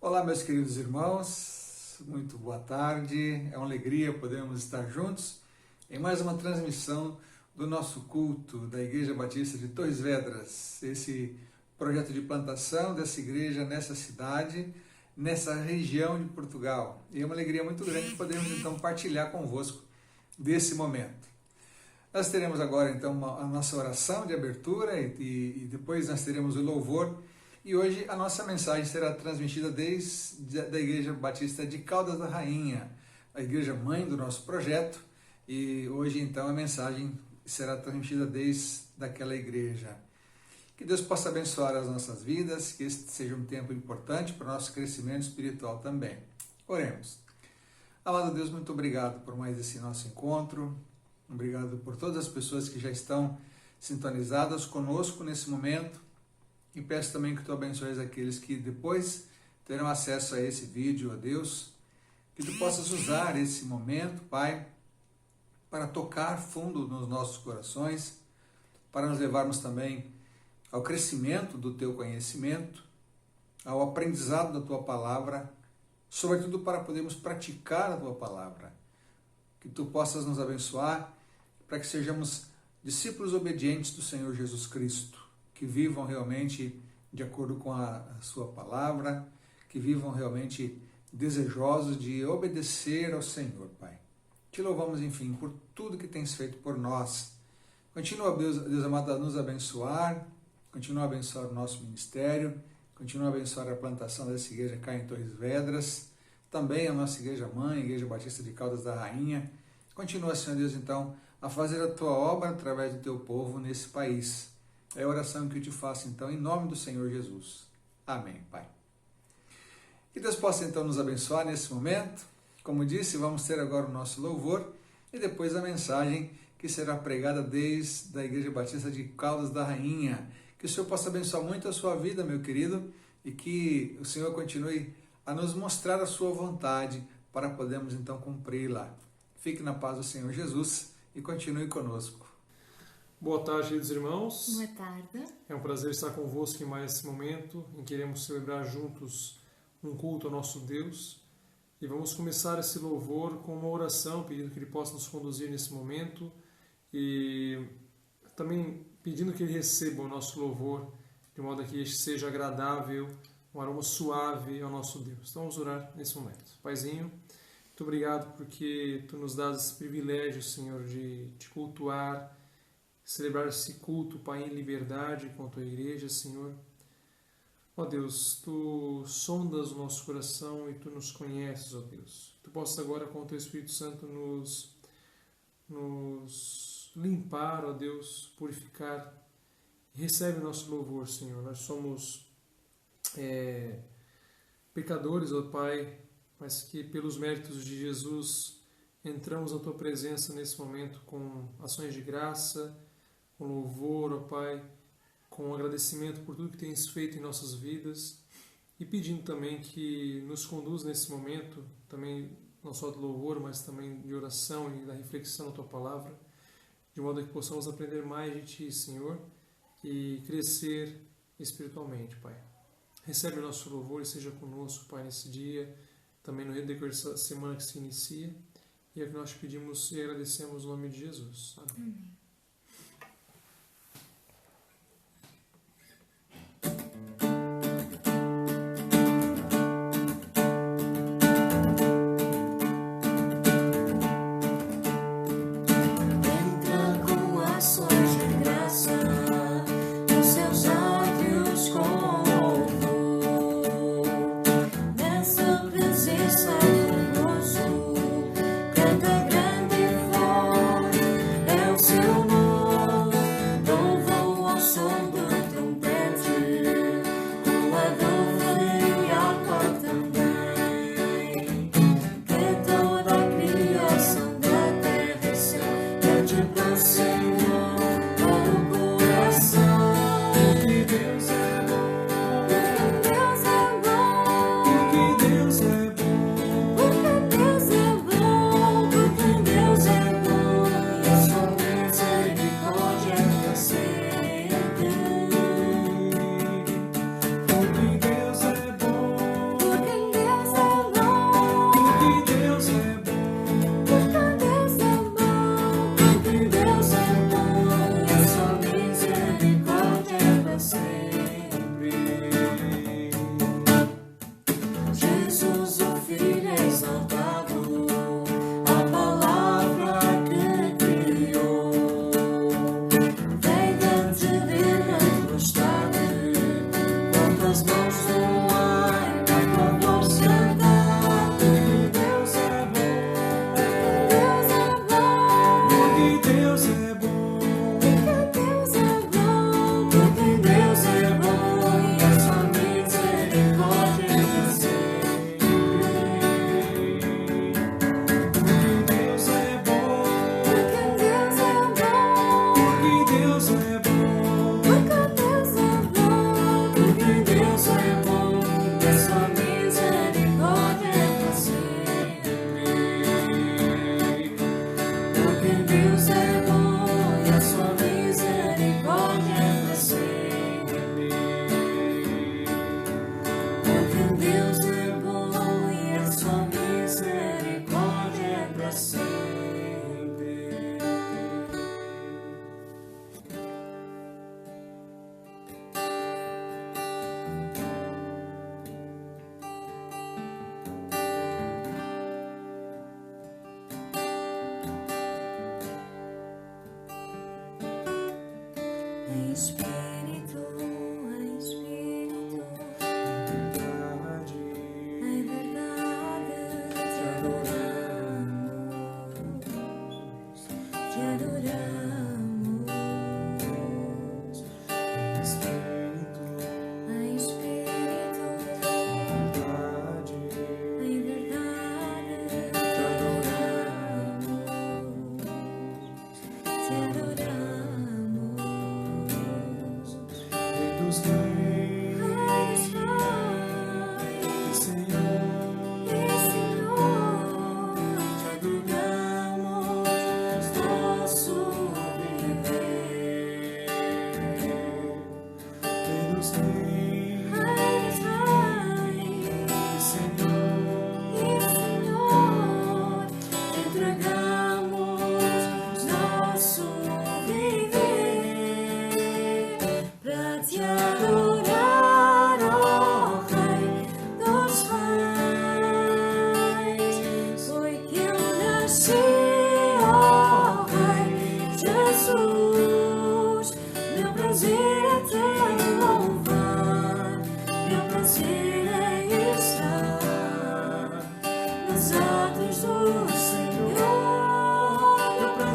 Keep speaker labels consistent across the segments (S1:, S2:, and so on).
S1: Olá, meus queridos irmãos, muito boa tarde. É uma alegria podermos estar juntos em mais uma transmissão do nosso culto da Igreja Batista de Torres Vedras, esse projeto de plantação dessa igreja nessa cidade, nessa região de Portugal. E é uma alegria muito grande podermos então partilhar convosco desse momento. Nós teremos agora então a nossa oração de abertura e depois nós teremos o louvor. E hoje a nossa mensagem será transmitida desde a Igreja Batista de Caldas da Rainha, a igreja mãe do nosso projeto, e hoje então a mensagem será transmitida desde aquela igreja. Que Deus possa abençoar as nossas vidas, que este seja um tempo importante para o nosso crescimento espiritual também. Oremos. Amado Deus, muito obrigado por mais esse nosso encontro, obrigado por todas as pessoas que já estão sintonizadas conosco nesse momento. E peço também que Tu abençoes aqueles que depois terão acesso a esse vídeo, ó Deus, que Tu possas usar esse momento, Pai, para tocar fundo nos nossos corações, para nos levarmos também ao crescimento do Teu conhecimento, ao aprendizado da Tua Palavra, sobretudo para podermos praticar a Tua Palavra. Que Tu possas nos abençoar para que sejamos discípulos obedientes do Senhor Jesus Cristo, que vivam realmente de acordo com a sua palavra, que vivam realmente desejosos de obedecer ao Senhor, Pai. Te louvamos, enfim, por tudo que tens feito por nós. Continua, Deus amado, a nos abençoar, continua a abençoar o nosso ministério, continua a abençoar a plantação dessa igreja cá em Torres Vedras, também a nossa igreja mãe, a Igreja Batista de Caldas da Rainha. Continua, Senhor Deus, então, a fazer a Tua obra através do Teu povo nesse país. É a oração que eu te faço, então, em nome do Senhor Jesus. Amém, Pai. Que Deus possa, então, nos abençoar nesse momento. Como disse, vamos ter agora o nosso louvor e depois a mensagem que será pregada desde a Igreja Batista de Caldas da Rainha. Que o Senhor possa abençoar muito a sua vida, meu querido, e que o Senhor continue a nos mostrar a sua vontade para podermos, então, cumpri-la. Fique na paz do Senhor Jesus e continue conosco.
S2: Boa tarde, queridos irmãos.
S3: Boa tarde.
S2: É um prazer estar convosco em mais esse momento em que queremos celebrar juntos um culto ao nosso Deus. E vamos começar esse louvor com uma oração, pedindo que Ele possa nos conduzir nesse momento e também pedindo que Ele receba o nosso louvor de modo que este seja agradável, um aroma suave ao nosso Deus. Então vamos orar nesse momento. Paizinho, muito obrigado porque Tu nos dás esse privilégio, Senhor, de Te cultuar, celebrar esse culto, Pai, em liberdade com a Tua igreja, Senhor. Ó Deus, Tu sondas o nosso coração e Tu nos conheces, ó Deus. Tu possas agora, com o Teu Espírito Santo, nos limpar, ó Deus, purificar. Recebe o nosso louvor, Senhor. Nós somos pecadores, ó Pai, mas que pelos méritos de Jesus entramos na Tua presença nesse momento com ações de graça, com louvor, ó Pai, com agradecimento por tudo que Tens feito em nossas vidas e pedindo também que nos conduz nesse momento, também não só de louvor, mas também de oração e da reflexão na Tua Palavra, de modo que possamos aprender mais de Ti, Senhor, e crescer espiritualmente, Pai. Recebe o nosso louvor e seja conosco, Pai, nesse dia, também no decorrer dessa semana que se inicia, e é o que nós pedimos e agradecemos no nome de Jesus. Amém.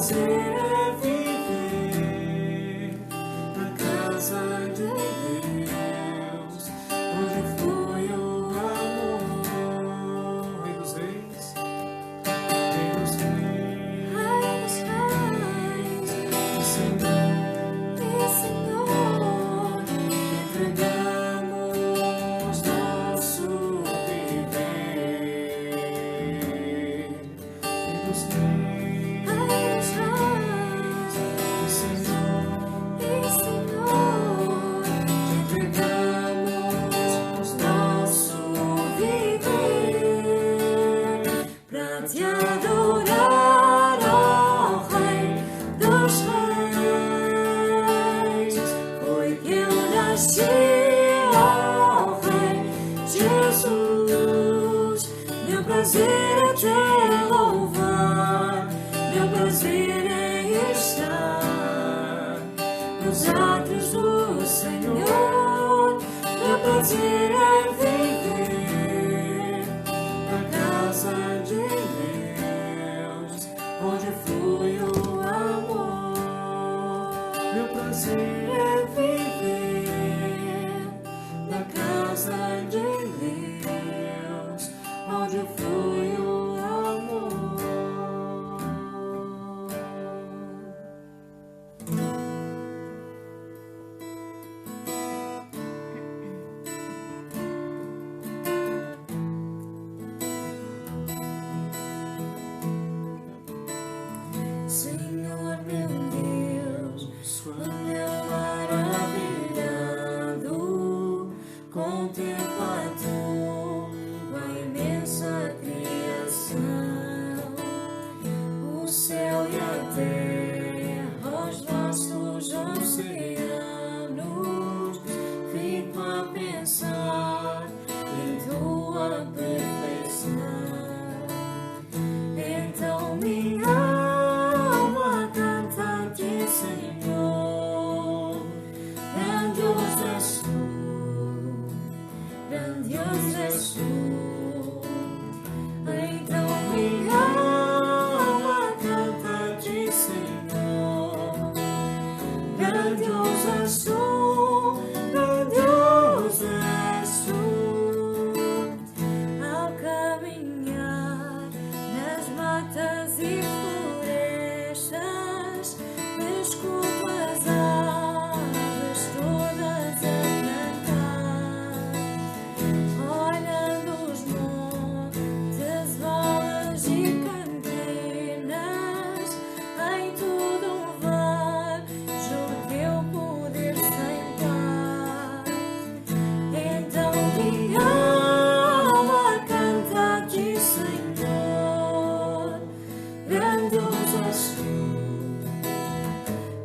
S2: prazer é viver na casa de Deus, onde flui o amor. Rei dos Reis, Rei dos Reis, e Senhor, entregamos nosso viver. Rei dos Reis, e Senhor, entregamos nosso viver para te adorar, ó Rei dos Reis. Foi que eu nasci, ó Rei Jesus. Meu prazer é te louvar, meu prazer é estar nos atos do Senhor. Meu prazer é viver na casa de Deus, onde flui o amor. Meu prazer é viver na casa de Deus, onde flui o amor. Senhor meu Deus, quando eu maravilhado contemplo a tua imensa criação, o céu e a terra, os vastos oceanos, fico a pensar em tua perfeição. Então minha alma canta a ti, Senhor. Grandioso és tu, grandioso és tu. Então minha alma canta a ti, Senhor. Grandioso és tu, grandioso és tu. Ao caminhar nas matas e florestas, escuto as aves todas a cantar, olhando os montes, valas e campinas, em tudo vejo o teu poder sem par. Então minha alma canta a ti, Senhor. Grandioso és tu,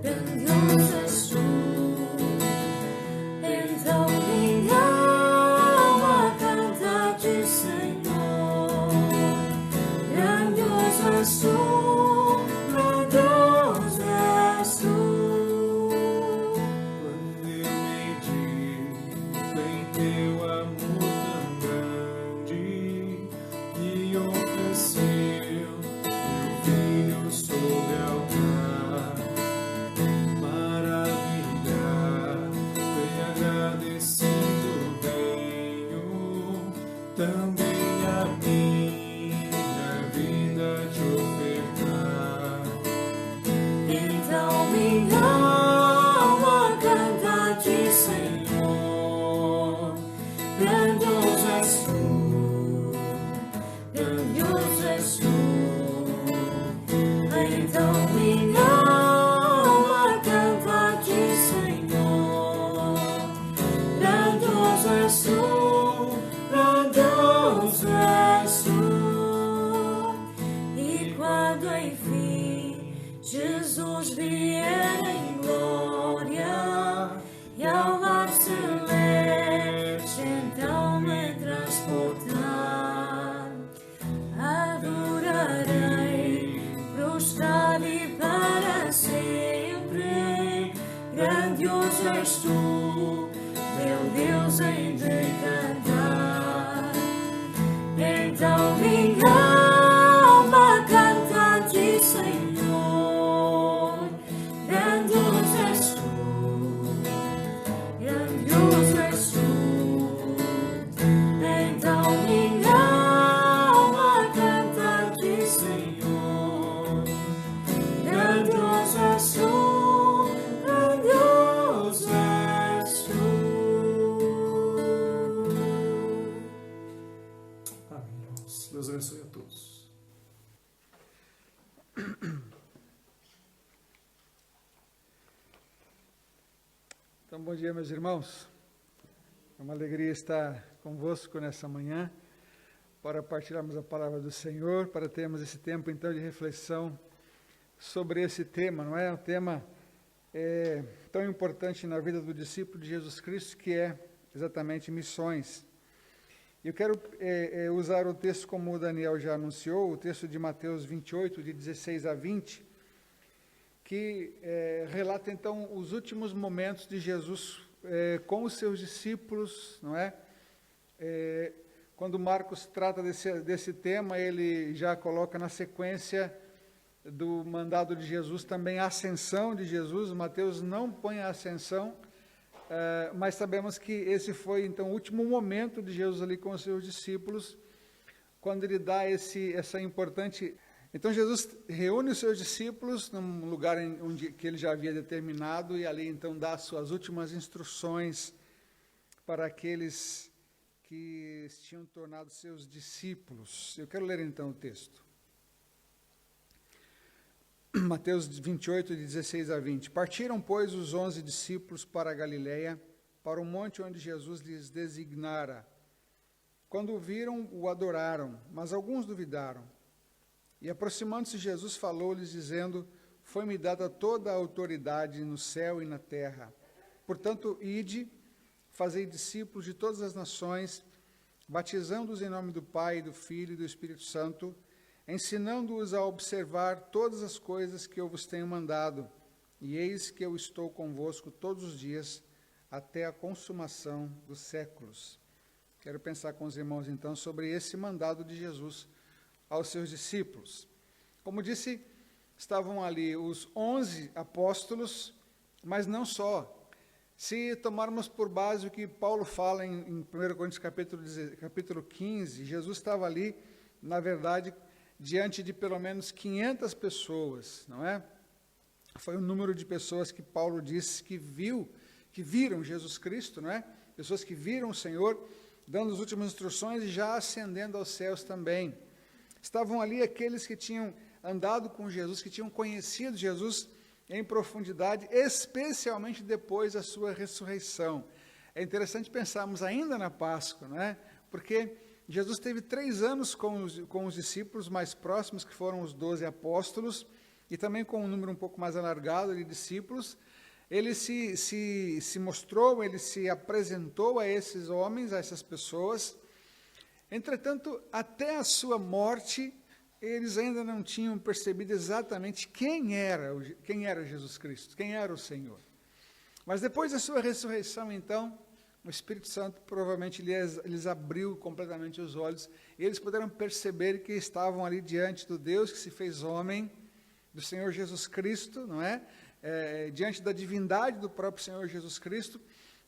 S2: grandioso és tu. Então minha alma canta a ti, Senhor. Grandioso és tu, grandioso és tu. Quando eu medito em teu amor tão grande, que ofereceu teu filho sobre altar, maravilhado e agradecido venho também a minha vida te ofertar. Então minha alma canta a ti, Senhor. Grandioso és tu, grandioso és tu. Então minha alma canta a ti, Senhor. Grandioso és tu, grandioso és tu. E quando enfim Jesus vier em glória e ao lar celeste então me transportar, adorarei prostrado e para sempre. Grandioso és tu, meu Deus, em te cantar. Então minha alma canta a ti, Senhor. Deus abençoe a todos.
S1: Então, bom dia, meus irmãos. É uma alegria estar convosco nessa manhã para partilharmos a palavra do Senhor, para termos esse tempo, então, de reflexão sobre esse tema, não é? Um tema tão importante na vida do discípulo de Jesus Cristo, que é exatamente missões. Eu quero usar o texto como o Daniel já anunciou, o texto de Mateus 28, de 16 a 20, que relata, então, os últimos momentos de Jesus com os seus discípulos, não é? Quando Marcos trata desse tema, ele já coloca na sequência do mandado de Jesus também a ascensão de Jesus. Mateus não põe a ascensão, mas sabemos que esse foi, então, o último momento de Jesus ali com os seus discípulos, quando ele dá essa importante... Então, Jesus reúne os seus discípulos num lugar que ele já havia determinado, e ali, então, dá as suas últimas instruções para aqueles que se tinham tornado seus discípulos. Eu quero ler, então, o texto. Mateus 28, de 16 a 20. Partiram, pois, os 11 discípulos para a Galileia, para o monte onde Jesus lhes designara. Quando o viram, o adoraram, mas alguns duvidaram. E aproximando-se, Jesus falou-lhes, dizendo: Foi-me dada toda a autoridade no céu e na terra. Portanto, ide, fazei discípulos de todas as nações, batizando-os em nome do Pai, do Filho e do Espírito Santo, ensinando-os a observar todas as coisas que eu vos tenho mandado. E eis que eu estou convosco todos os dias, até a consumação dos séculos. Quero pensar com os irmãos, então, sobre esse mandado de Jesus aos seus discípulos. Como disse, estavam ali os 11 apóstolos, mas não só. Se tomarmos por base o que Paulo fala em 1 Coríntios capítulo 15, Jesus estava ali, na verdade, diante de pelo menos 500 pessoas, não é? Foi o número de pessoas que Paulo disse que viram Jesus Cristo, não é? Pessoas que viram o Senhor, dando as últimas instruções e já ascendendo aos céus também. Estavam ali aqueles que tinham andado com Jesus, que tinham conhecido Jesus em profundidade, especialmente depois da sua ressurreição. É interessante pensarmos ainda na Páscoa, não é? Porque Jesus teve 3 anos com os discípulos mais próximos, que foram os 12 apóstolos, e também com um número um pouco mais alargado de discípulos. Ele se mostrou, ele se apresentou a esses homens, a essas pessoas. Entretanto, até a sua morte, eles ainda não tinham percebido exatamente quem era Jesus Cristo, quem era o Senhor. Mas depois da sua ressurreição, então, o Espírito Santo provavelmente lhes abriu completamente os olhos, e eles puderam perceber que estavam ali diante do Deus que se fez homem, do Senhor Jesus Cristo, não é? Diante da divindade do próprio Senhor Jesus Cristo.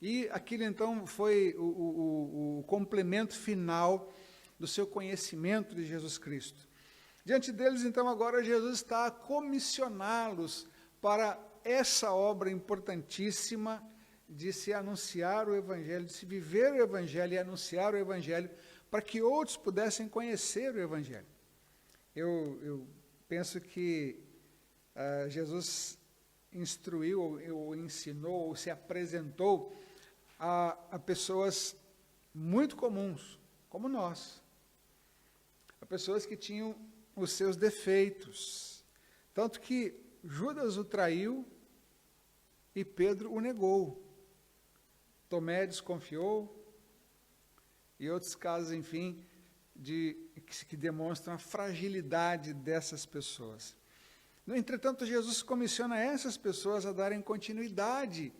S1: E aquilo, então, foi o complemento final do seu conhecimento de Jesus Cristo. Diante deles, então, agora Jesus está a comissioná-los para essa obra importantíssima de se anunciar o Evangelho, de se viver o Evangelho e anunciar o Evangelho, para que outros pudessem conhecer o Evangelho. Eu penso que Jesus instruiu, ou ensinou, ou se apresentou a pessoas muito comuns, como nós, a pessoas que tinham os seus defeitos, tanto que Judas o traiu e Pedro o negou, Tomé desconfiou, e outros casos, enfim, que demonstram a fragilidade dessas pessoas. No entretanto, Jesus comissiona essas pessoas a darem continuidade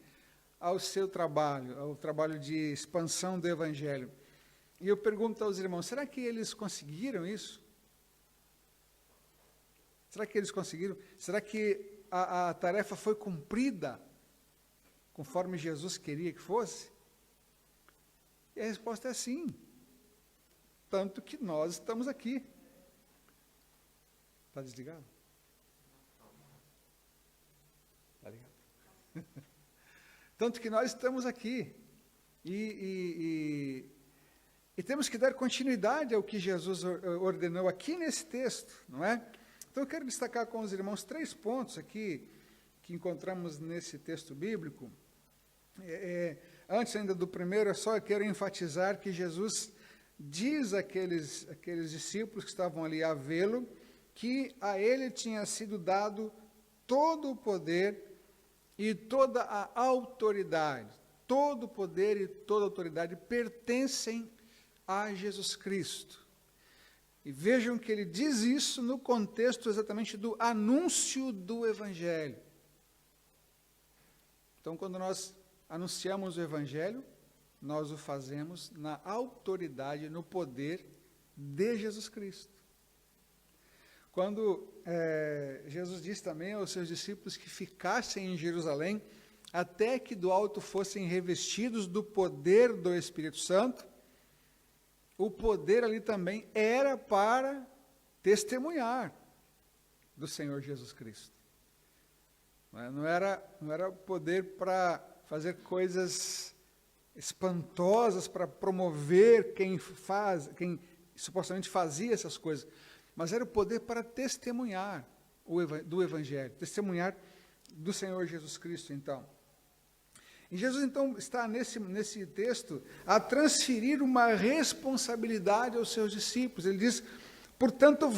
S1: ao seu trabalho, ao trabalho de expansão do Evangelho. E eu pergunto aos irmãos, será que eles conseguiram isso? Será que eles conseguiram? Será que a tarefa foi cumprida conforme Jesus queria que fosse? E a resposta é sim. Tanto que nós estamos aqui. Está desligado? Está ligado? Tanto que nós estamos aqui. E temos que dar continuidade ao que Jesus ordenou aqui nesse texto, não é? Então eu quero destacar com os irmãos 3 pontos aqui que encontramos nesse texto bíblico. Antes ainda do primeiro, eu quero enfatizar que Jesus diz àqueles discípulos que estavam ali a vê-lo, que a ele tinha sido dado todo o poder e toda a autoridade. Todo o poder e toda a autoridade pertencem a Jesus Cristo. E vejam que ele diz isso no contexto exatamente do anúncio do Evangelho. Então, quando nós anunciamos o Evangelho, nós o fazemos na autoridade, no poder de Jesus Cristo. Quando Jesus disse também aos seus discípulos que ficassem em Jerusalém, até que do alto fossem revestidos do poder do Espírito Santo, o poder ali também era para testemunhar do Senhor Jesus Cristo. Não era poder para fazer coisas espantosas, para promover quem supostamente fazia essas coisas, mas era o poder para testemunhar do Evangelho, testemunhar do Senhor Jesus Cristo, então. E Jesus, então, está nesse texto a transferir uma responsabilidade aos seus discípulos. Ele diz, portanto,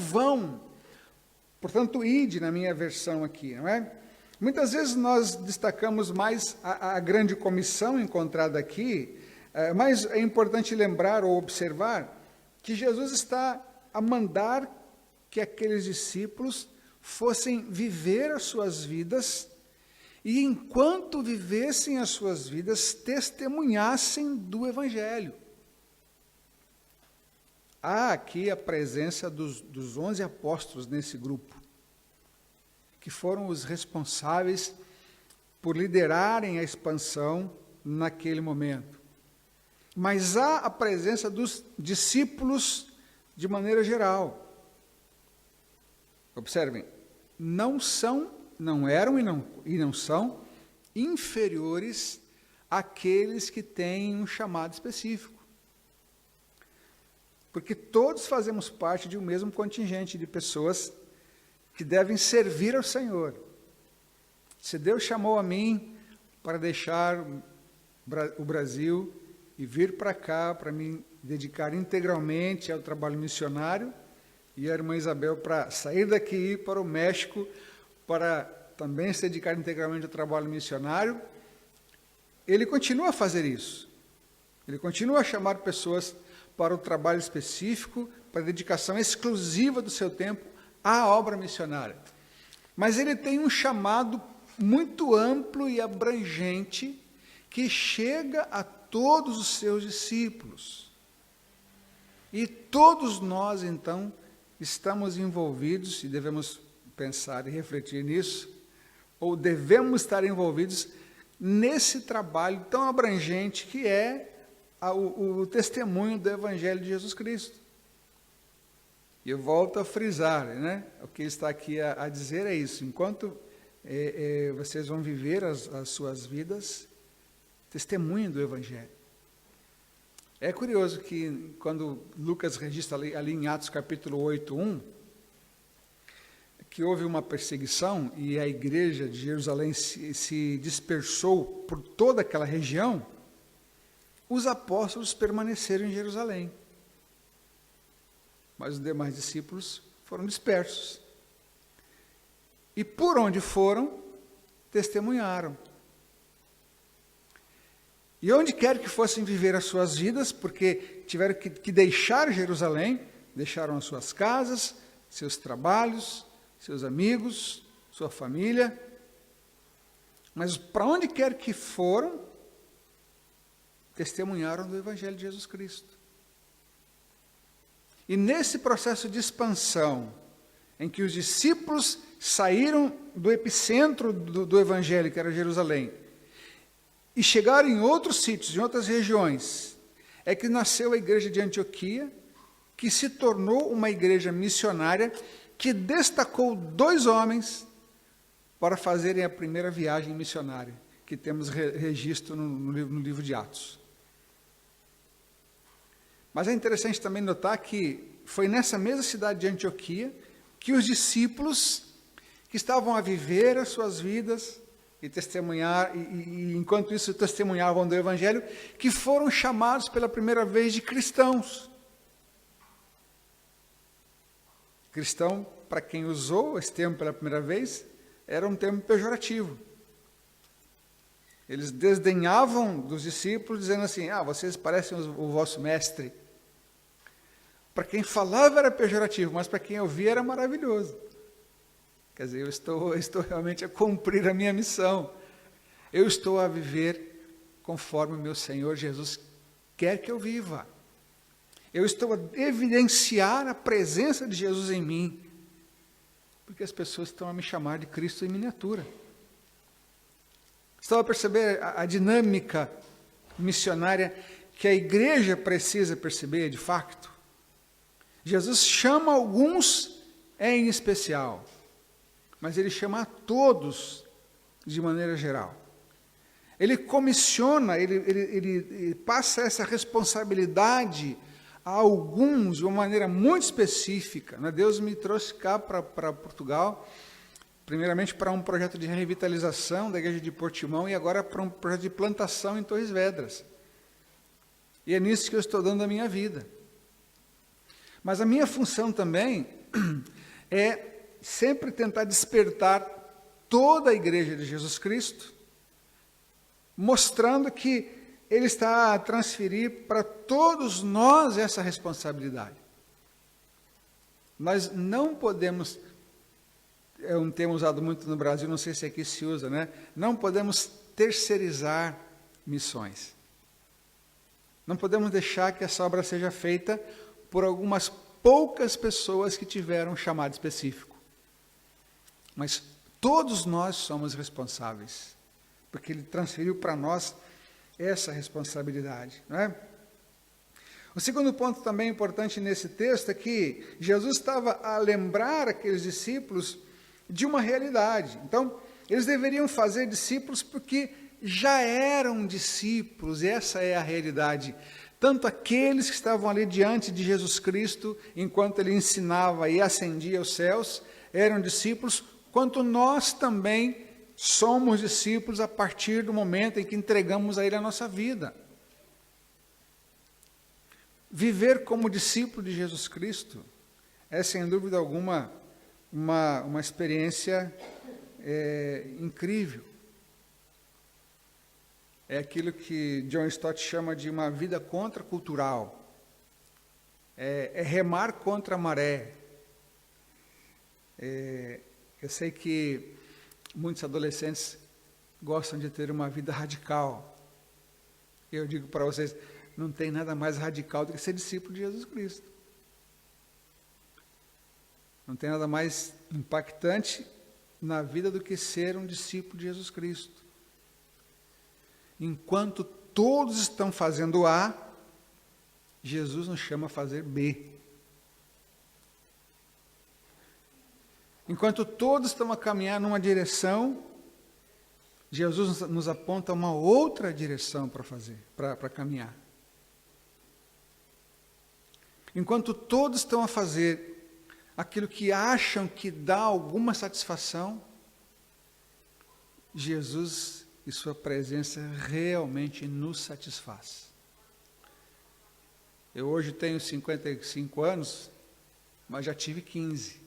S1: ide, na minha versão aqui, não é? Muitas vezes nós destacamos mais a grande comissão encontrada aqui, mas é importante lembrar ou observar que Jesus está a mandar que aqueles discípulos fossem viver as suas vidas e, enquanto vivessem as suas vidas, testemunhassem do Evangelho. Há aqui a presença dos 11 apóstolos nesse grupo, que foram os responsáveis por liderarem a expansão naquele momento. Mas há a presença dos discípulos de maneira geral. Observem, não eram e não são inferiores àqueles que têm um chamado específico. Porque todos fazemos parte de um mesmo contingente de pessoas que devem servir ao Senhor. Se Deus chamou a mim para deixar o Brasil e vir para cá, para me dedicar integralmente ao trabalho missionário, e a irmã Isabel para sair daqui e ir para o México, para também se dedicar integralmente ao trabalho missionário, ele continua a fazer isso. Ele continua a chamar pessoas para o trabalho específico, para a dedicação exclusiva do seu tempo à obra missionária. Mas ele tem um chamado muito amplo e abrangente que chega a todos os seus discípulos. E todos nós, então, estamos envolvidos, e devemos pensar e refletir nisso, ou devemos estar envolvidos nesse trabalho tão abrangente que é o testemunho do Evangelho de Jesus Cristo. E eu volto a frisar, né? O que ele está aqui a dizer é isso. Enquanto vocês vão viver as suas vidas, testemunho do Evangelho. É curioso que quando Lucas registra ali em Atos capítulo 8:1, que houve uma perseguição e a igreja de Jerusalém se dispersou por toda aquela região, os apóstolos permaneceram em Jerusalém. Mas os demais discípulos foram dispersos. E por onde foram, testemunharam. E onde quer que fossem viver as suas vidas, porque tiveram que deixar Jerusalém, deixaram as suas casas, seus trabalhos, seus amigos, sua família. Mas para onde quer que foram, testemunharam do Evangelho de Jesus Cristo. E nesse processo de expansão, em que os discípulos saíram do epicentro do Evangelho, que era Jerusalém, e chegaram em outros sítios, em outras regiões, é que nasceu a igreja de Antioquia, que se tornou uma igreja missionária, que destacou 2 homens para fazerem a primeira viagem missionária, que temos registro no livro de Atos. Mas é interessante também notar que foi nessa mesma cidade de Antioquia que os discípulos que estavam a viver as suas vidas e testemunhar, e enquanto isso testemunhavam do Evangelho, que foram chamados pela primeira vez de cristãos. Cristão, para quem usou esse termo pela primeira vez, era um termo pejorativo. Eles desdenhavam dos discípulos, dizendo assim, vocês parecem o vosso mestre. Para quem falava era pejorativo, mas para quem ouvia era maravilhoso. Quer dizer, eu estou realmente a cumprir a minha missão. Eu estou a viver conforme o meu Senhor Jesus quer que eu viva. Eu estou a evidenciar a presença de Jesus em mim, porque as pessoas estão a me chamar de Cristo em miniatura. Estão a perceber a dinâmica missionária que a igreja precisa perceber de facto? Jesus chama alguns em especial, mas ele chama a todos de maneira geral. Ele comissiona, ele passa essa responsabilidade a alguns de uma maneira muito específica. Deus me trouxe cá para Portugal, primeiramente para um projeto de revitalização da igreja de Portimão e agora para um projeto de plantação em Torres Vedras. E é nisso que eu estou dando a minha vida. Mas a minha função também é sempre tentar despertar toda a igreja de Jesus Cristo, mostrando que Ele está a transferir para todos nós essa responsabilidade. Nós não podemos, é um termo usado muito no Brasil, não sei se aqui se usa, não podemos terceirizar missões. Não podemos deixar que essa obra seja feita por algumas poucas pessoas que tiveram um chamado específico. Mas todos nós somos responsáveis, porque Ele transferiu para nós essa responsabilidade. O segundo ponto também importante nesse texto é que Jesus estava a lembrar aqueles discípulos de uma realidade. Então, eles deveriam fazer discípulos porque já eram discípulos, e essa é a realidade. Tanto aqueles que estavam ali diante de Jesus Cristo, enquanto Ele ensinava e ascendia aos céus, eram discípulos, quanto nós também somos discípulos a partir do momento em que entregamos a Ele a nossa vida. Viver como discípulo de Jesus Cristo é, sem dúvida alguma, uma experiência incrível. É aquilo que John Stott chama de uma vida contracultural. É remar contra a maré. Eu sei que muitos adolescentes gostam de ter uma vida radical. Eu digo para vocês, não tem nada mais radical do que ser discípulo de Jesus Cristo. Não tem nada mais impactante na vida do que ser um discípulo de Jesus Cristo. Enquanto todos estão fazendo A, Jesus nos chama a fazer B. Enquanto todos estão a caminhar numa direção, Jesus nos aponta uma outra direção para caminhar. Enquanto todos estão a fazer aquilo que acham que dá alguma satisfação, Jesus e sua presença realmente nos satisfaz. Eu hoje tenho 55 anos, mas já tive 15.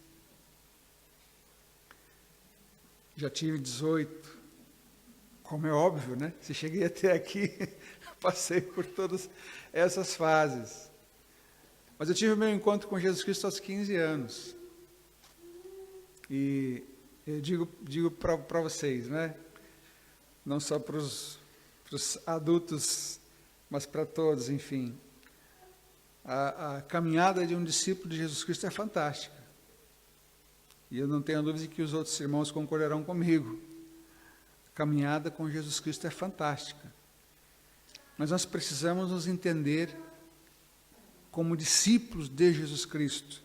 S1: Já tive 18, como é óbvio, Se cheguei até aqui, passei por todas essas fases. Mas eu tive o meu encontro com Jesus Cristo aos 15 anos. E eu digo para vocês, não só para os adultos, mas para todos, enfim. A caminhada de um discípulo de Jesus Cristo é fantástica. E eu não tenho dúvida de que os outros irmãos concordarão comigo. A caminhada com Jesus Cristo é fantástica. Mas nós precisamos nos entender como discípulos de Jesus Cristo.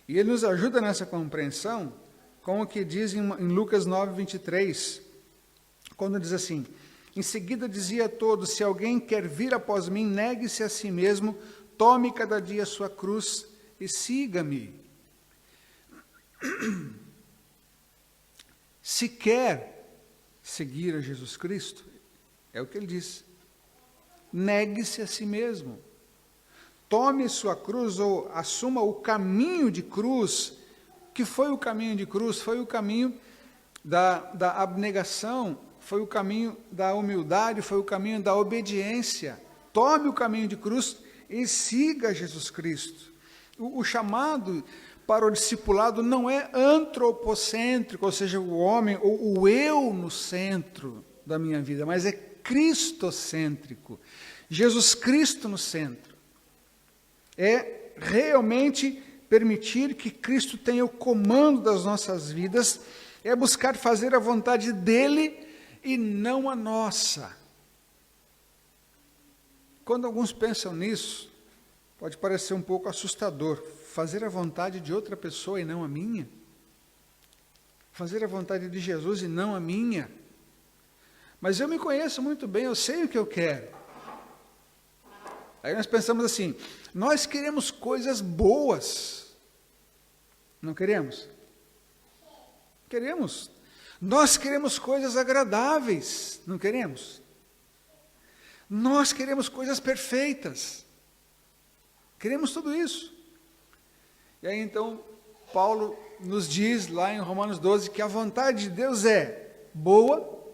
S1: E Ele nos ajuda nessa compreensão com o que diz em Lucas 9, 23, quando diz assim: em seguida dizia a todos, se alguém quer vir após mim, negue-se a si mesmo,
S3: tome cada dia a sua cruz e siga-me. Se quer seguir a Jesus Cristo, é o que ele diz, negue-se a si mesmo. Tome sua cruz ou assuma o caminho de cruz. Que foi o caminho de cruz? Foi o caminho da abnegação, foi o caminho da humildade, foi o caminho da obediência. Tome o caminho de cruz e siga Jesus Cristo. O chamado para o discipulado não é antropocêntrico, ou seja, o homem ou o eu no centro da minha vida, mas é cristocêntrico. Jesus Cristo no centro. É realmente permitir que Cristo tenha o comando das nossas vidas, é buscar fazer a vontade dele e não a nossa. Quando alguns pensam nisso, pode parecer um pouco assustador. Fazer a vontade de outra pessoa e não a minha? Fazer a vontade de Jesus e não a minha? Mas eu me conheço muito bem, eu sei o que eu quero. Aí nós pensamos assim, nós queremos coisas boas. Não queremos? Queremos. Nós queremos coisas agradáveis. Não queremos? Nós queremos coisas perfeitas. Queremos tudo isso. E aí então, Paulo nos diz lá em Romanos 12 que a vontade de Deus é boa,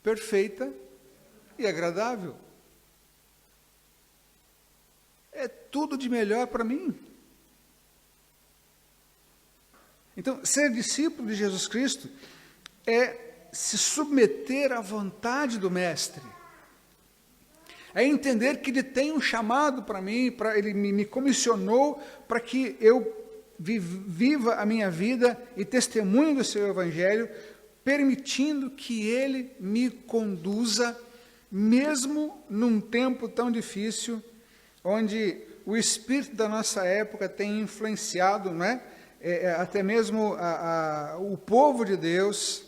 S3: perfeita e agradável. É tudo de melhor para mim. Então, ser discípulo de Jesus Cristo é se submeter à vontade do Mestre. É entender que Ele tem um chamado para mim, Ele me comissionou para que eu viva a minha vida e testemunhe do seu Evangelho, permitindo que Ele me conduza, mesmo num tempo tão difícil, onde o espírito da nossa época tem influenciado, não é? Até mesmo o povo de Deus,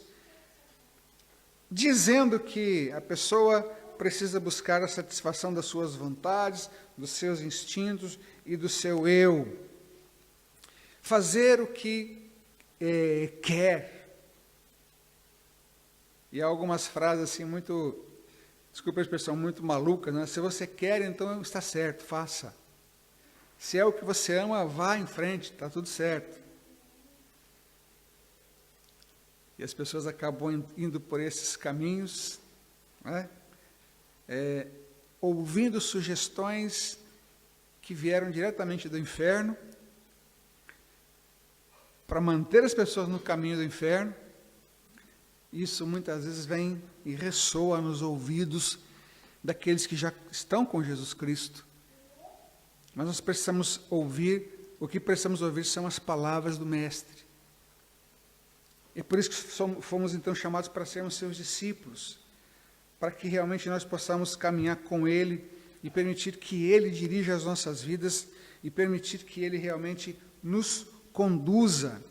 S3: dizendo que a pessoa precisa buscar a satisfação das suas vontades, dos seus instintos e do seu eu. Fazer o que quer. E há algumas frases assim muito, desculpa a expressão, muito malucas, né? Se você quer, então está certo, faça. Se é o que você ama, vá em frente, está tudo certo. E as pessoas acabam indo por esses caminhos, né? Ouvindo sugestões que vieram diretamente do inferno, para manter as pessoas no caminho do inferno. Isso muitas vezes vem e ressoa nos ouvidos daqueles que já estão com Jesus Cristo. Mas nós precisamos ouvir, o que precisamos ouvir são as palavras do Mestre. É por isso que fomos então chamados para sermos seus discípulos, para que realmente nós possamos caminhar com Ele e permitir que Ele dirija as nossas vidas e permitir que Ele realmente nos conduza.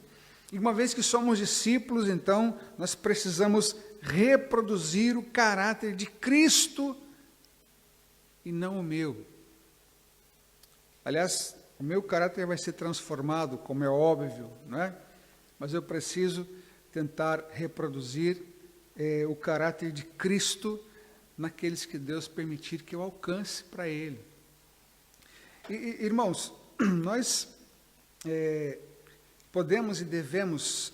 S3: E uma vez que somos discípulos, então, nós precisamos reproduzir o caráter de Cristo e não o meu. Aliás, o meu caráter vai ser transformado, como é óbvio, não é? Mas eu preciso tentar reproduzir o caráter de Cristo naqueles que Deus permitir que eu alcance para Ele. Irmãos, nós podemos e devemos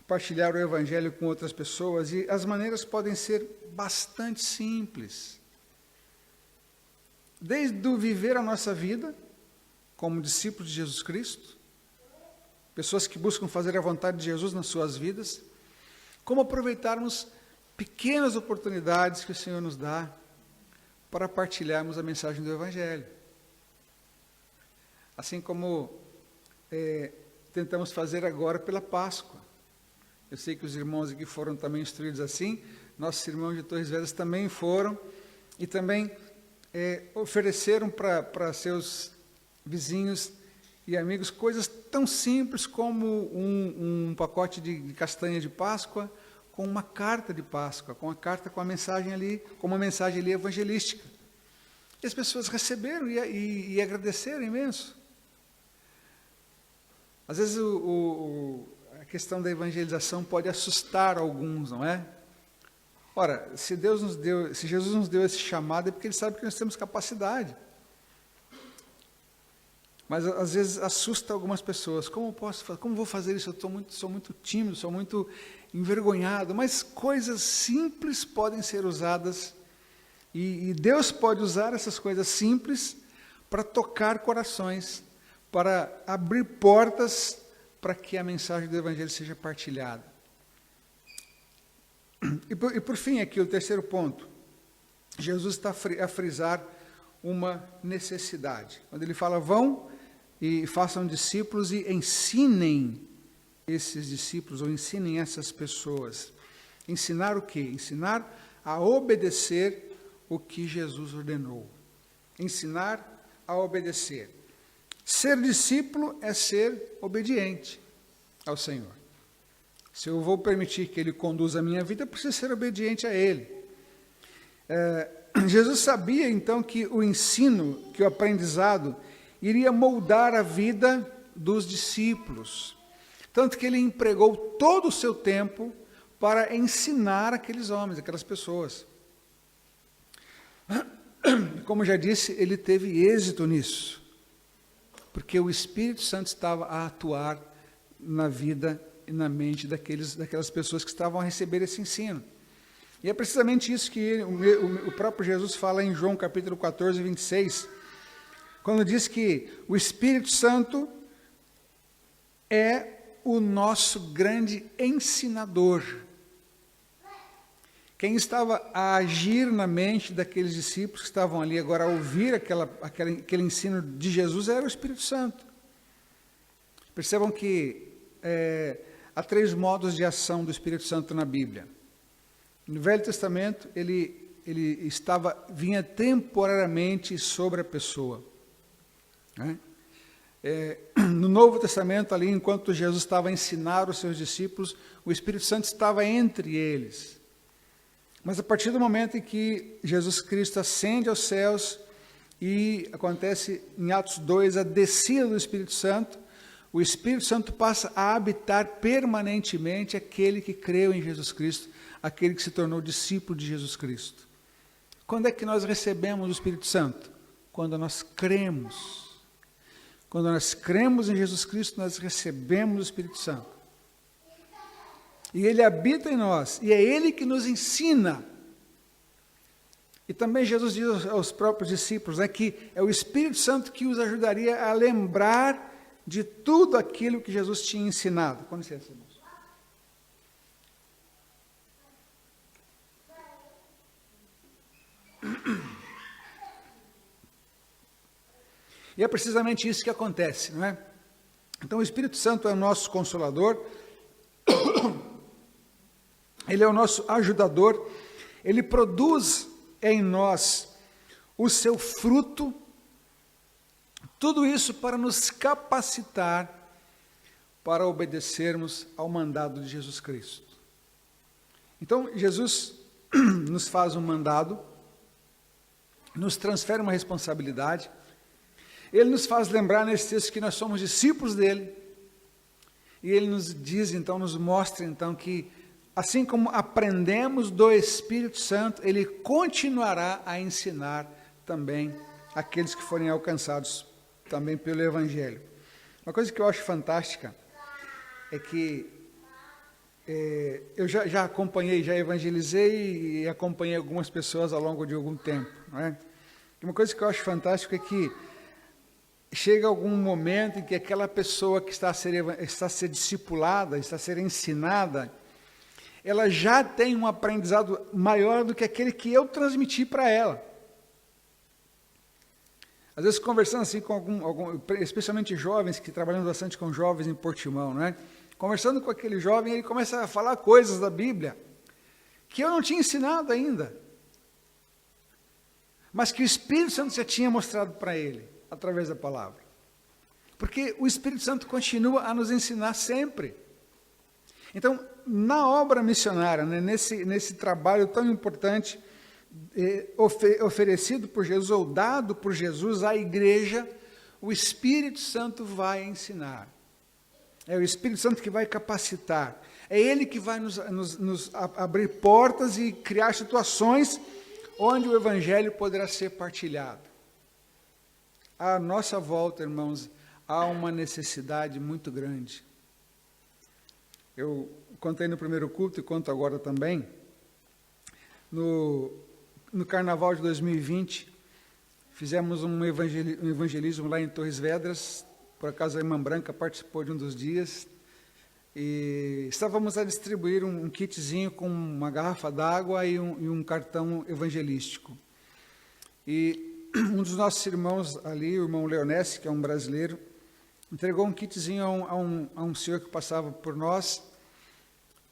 S3: partilhar o Evangelho com outras pessoas e as maneiras podem ser bastante simples. Desde o viver a nossa vida como discípulos de Jesus Cristo, pessoas que buscam fazer a vontade de Jesus nas suas vidas, como aproveitarmos pequenas oportunidades que o Senhor nos dá para partilharmos a mensagem do Evangelho. Assim como tentamos fazer agora pela Páscoa. Eu sei que os irmãos aqui foram também instruídos assim, nossos irmãos de Torres Vedras também foram, e também ofereceram para seus vizinhos e amigos coisas tão simples como um pacote de castanha de Páscoa, com uma carta de Páscoa, com a carta com a mensagem ali, com uma mensagem ali evangelística. E as pessoas receberam e agradeceram imenso. Às vezes a questão da evangelização pode assustar alguns, não é? Ora, se Jesus nos deu esse chamado, é porque Ele sabe que nós temos capacidade. Mas às vezes assusta algumas pessoas. Como vou fazer isso? Eu sou muito tímido, sou muito envergonhado. Mas coisas simples podem ser usadas, e Deus pode usar essas coisas simples para tocar corações, para abrir portas para que a mensagem do Evangelho seja partilhada. E por fim, aqui o terceiro ponto. Jesus está a frisar uma necessidade. Quando Ele fala, vão e façam discípulos e ensinem esses discípulos, ou ensinem essas pessoas. Ensinar o quê? Ensinar a obedecer o que Jesus ordenou. Ensinar a obedecer. Ser discípulo é ser obediente ao Senhor. Se eu vou permitir que Ele conduza a minha vida, eu preciso ser obediente a Ele. Jesus sabia, então, que o ensino, que o aprendizado, iria moldar a vida dos discípulos. Tanto que Ele empregou todo o seu tempo para ensinar aqueles homens, aquelas pessoas. Como já disse, Ele teve êxito nisso, porque o Espírito Santo estava a atuar na vida e na mente daquelas pessoas que estavam a receber esse ensino. E é precisamente isso que o próprio Jesus fala em João capítulo 14, 26, quando diz que o Espírito Santo é o nosso grande ensinador. Quem estava a agir na mente daqueles discípulos que estavam ali agora a ouvir aquele ensino de Jesus era o Espírito Santo. Percebam que há 3 modos de ação do Espírito Santo na Bíblia. No Velho Testamento, ele vinha temporariamente sobre a pessoa. Né? No Novo Testamento, ali, enquanto Jesus estava a ensinar os seus discípulos, o Espírito Santo estava entre eles. Mas a partir do momento em que Jesus Cristo ascende aos céus e acontece em Atos 2 a descida do Espírito Santo, o Espírito Santo passa a habitar permanentemente aquele que creu em Jesus Cristo, aquele que se tornou discípulo de Jesus Cristo. Quando é que nós recebemos o Espírito Santo? Quando nós cremos. Quando nós cremos em Jesus Cristo, nós recebemos o Espírito Santo. E Ele habita em nós, e é Ele que nos ensina. E também Jesus diz aos próprios discípulos, que é o Espírito Santo que os ajudaria a lembrar de tudo aquilo que Jesus tinha ensinado. Com licença, irmãos. E é precisamente isso que acontece, não é? Então o Espírito Santo é o nosso consolador, Ele é o nosso ajudador, Ele produz em nós o seu fruto, tudo isso para nos capacitar para obedecermos ao mandado de Jesus Cristo. Então, Jesus nos faz um mandado, nos transfere uma responsabilidade, Ele nos faz lembrar nesse texto que nós somos discípulos dEle, e Ele nos diz, então, nos mostra, então, que assim como aprendemos do Espírito Santo, Ele continuará a ensinar também aqueles que forem alcançados também pelo Evangelho. Uma coisa que eu acho fantástica é que eu já acompanhei, já evangelizei e acompanhei algumas pessoas ao longo de algum tempo. Não é? E uma coisa que eu acho fantástica é que chega algum momento em que aquela pessoa que está a ser discipulada, está a ser ensinada, ela já tem um aprendizado maior do que aquele que eu transmiti para ela. Às vezes conversando assim com especialmente jovens, que trabalhamos bastante com jovens em Portimão, não é? Conversando com aquele jovem, ele começa a falar coisas da Bíblia que eu não tinha ensinado ainda, mas que o Espírito Santo já tinha mostrado para ele, através da palavra. Porque o Espírito Santo continua a nos ensinar sempre. Então, na obra missionária, né, nesse trabalho tão importante oferecido por Jesus ou dado por Jesus à igreja, o Espírito Santo vai ensinar. É o Espírito Santo que vai capacitar. É Ele que vai nos abrir portas e criar situações onde o Evangelho poderá ser partilhado. À nossa volta, irmãos, há uma necessidade muito grande. Eu contei no primeiro culto e conto agora também. No Carnaval de 2020, fizemos um evangelismo lá em Torres Vedras. Por acaso a irmã Branca participou de um dos dias. E estávamos a distribuir um kitzinho com uma garrafa d'água e um cartão evangelístico. E um dos nossos irmãos ali, o irmão Leonesse, que é um brasileiro, entregou um kitzinho a um senhor que passava por nós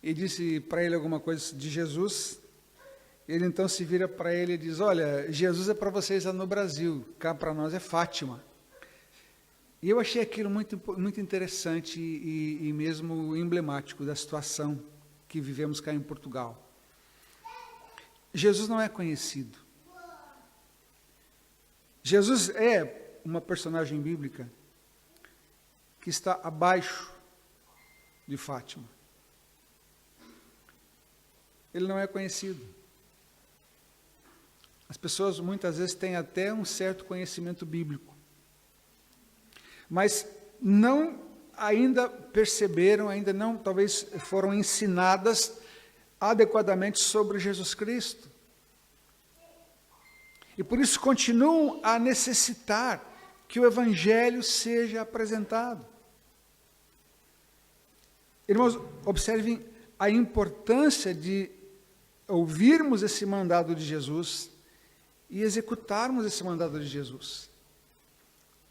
S3: e disse para ele alguma coisa de Jesus. Ele então se vira para ele e diz: olha, Jesus é para vocês lá no Brasil, cá para nós é Fátima. E eu achei aquilo muito, muito interessante e mesmo emblemático da situação que vivemos cá em Portugal. Jesus não é conhecido. Jesus é uma personagem bíblica que está abaixo de Fátima. Ele não é conhecido. As pessoas muitas vezes têm até um certo conhecimento bíblico, mas não ainda perceberam, ainda não, talvez foram ensinadas adequadamente sobre Jesus Cristo. E por isso continuam a necessitar que o Evangelho seja apresentado. Irmãos, observem a importância de ouvirmos esse mandado de Jesus e executarmos esse mandado de Jesus.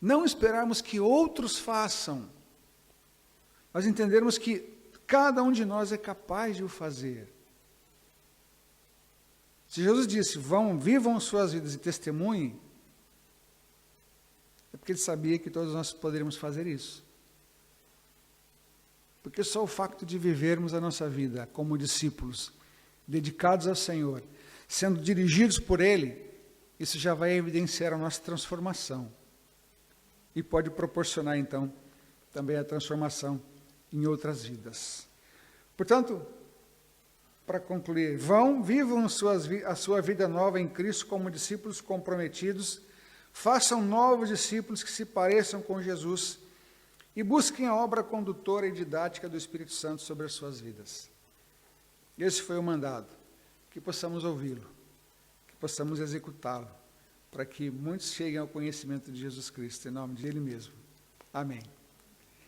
S3: Não esperarmos que outros façam, mas entendermos que cada um de nós é capaz de o fazer. Se Jesus disse, vivam suas vidas e testemunhem, é porque ele sabia que todos nós poderíamos fazer isso. Porque só o facto de vivermos a nossa vida como discípulos, dedicados ao Senhor, sendo dirigidos por Ele, isso já vai evidenciar a nossa transformação. E pode proporcionar, então, também a transformação em outras vidas. Portanto, para concluir, vivam a sua vida nova em Cristo como discípulos comprometidos, façam novos discípulos que se pareçam com Jesus e busquem a obra condutora e didática do Espírito Santo sobre as suas vidas. Esse foi o mandado, que possamos ouvi-lo, que possamos executá-lo, para que muitos cheguem ao conhecimento de Jesus Cristo, em nome dele mesmo. Amém.